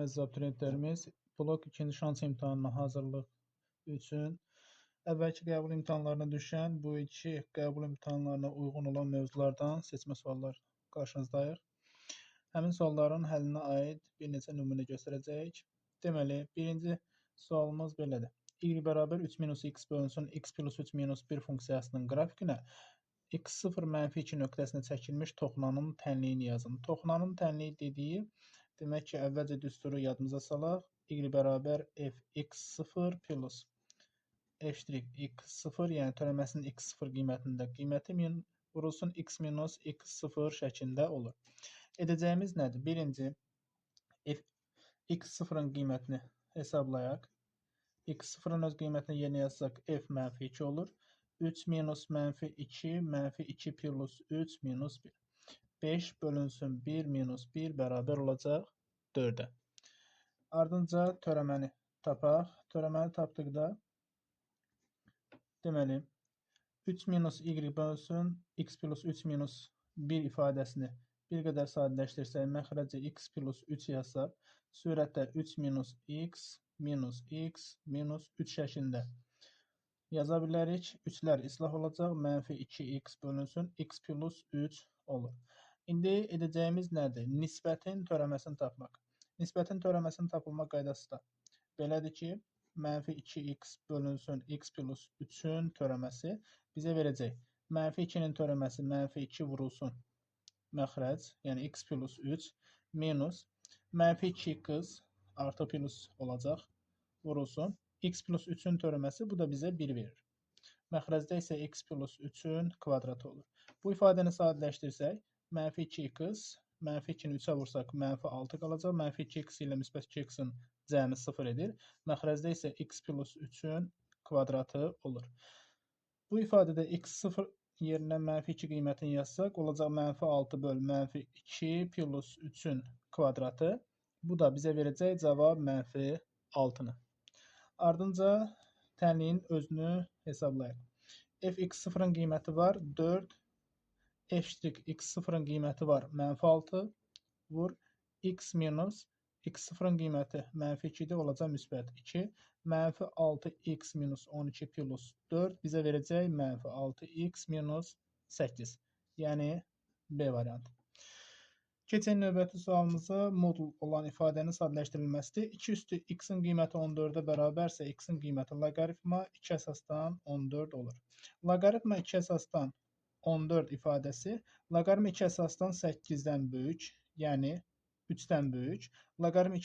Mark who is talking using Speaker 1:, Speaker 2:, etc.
Speaker 1: Əziz abituriyentlərimiz, blok 2-ci şans imtahanına hazırlıq üçün əvvəlki qəbul imtahanlarına düşən bu iki qəbul imtahanlarına uyğun olan mövzulardan seçmə suallar qarşınızdayıq. Həmin sualların həllinə aid bir neçə nümunə göstərəcəyik. Deməli, birinci sualımız belədir. Y bərabər 3 minus x bölünsün x plus 3 minus 1 funksiyasının qrafikinə x0 mənfi 2 nöqtəsinə çəkilmiş toxunanın tənliyini yazın. Toxunanın tənliyi dediyi, demək ki, əvvəlcə düsturu yadımıza salaq. Y bərabər fx0 plus f'(x0), yəni törəməsinin x0 qiymətində qiyməti vurulsun x minus x0 şəklində olur. Edəcəyimiz nədir? Birinci, x0-ın qiymətini hesablayaq. x0-ın öz qiymətini yerinə yazsaq f mənfi 2 olur. 3 minus mənfi 2, mənfi 2 plus 3 minus 1. 5 bölünsün 1 minus 1 bərabər olacaq 4-ə. Ardınca törəməni tapaq. Törəməni tapdıqda, deməli, 3 minus y bölünsün x plus 3 minus 1 ifadəsini bir qədər sadələşdirsək, məxrəcə x plus 3 yazsaq, sürətdə 3 minus x minus 3 şəklində yaza bilərik. 3'lər islah olacaq. Mənfi 2x bölünsün x plus 3 olur. İndi edəcəyimiz nədir? Nisbətin törəməsini tapmaq. Nisbətin törəməsinin tapılma qaydası da belədir ki, mənfi 2x bölünsün x plus 3'ün törəməsi bizə verəcək. Mənfi 2'nin törəməsi mənfi 2 vurulsun məxrəc, yəni x plus 3 minus mənfi 2x artı plus olacaq vurulsun. X plus 3'ün törəməsi, bu da bizə 1 verir. Məxrəcdə isə x plus 3'ün kvadratı olur. Bu ifadəni sadələşdirsək, mənfi 2x, mənfi 2'ni 3'ə vursaq, mənfi 6 qalacaq. Mənfi 2x ilə müsbət 2x'in cəmi 0 edir. Məxrəcdə isə x plus 3'ün kvadratı olur. Bu ifadədə x0 yerinə mənfi 2 qiymətini yazsaq, olacaq mənfi 6 böl mənfi 2 plus 3'ün kvadratı. Bu da bizə verəcək cavab mənfi 6-nı. Ardınca tənliyin özünü hesablayaq. Fx0'ın qiyməti var 4, f'(x0'ın qiyməti var mənfi 6, vur x minus x0'ın qiyməti mənfi 2'dir, olacaq müsbət 2, mənfi 6x minus 12 plus 4 bizə verəcək mənfi 6x minus 8, yəni B variantı. Keçən növbəti sualımıza modul olan ifadənin sadələşdirilməsidir. 2 üstü x-in qiyməti 14'ə bərabərsə, x-in qiyməti loqaritma 2 əsasdan 14 olur. Loqaritma 2 əsasdan 14 ifadəsi loqaritma 2 əsasdan 8-dən böyük, yəni 3-dən böyük. Loqaritma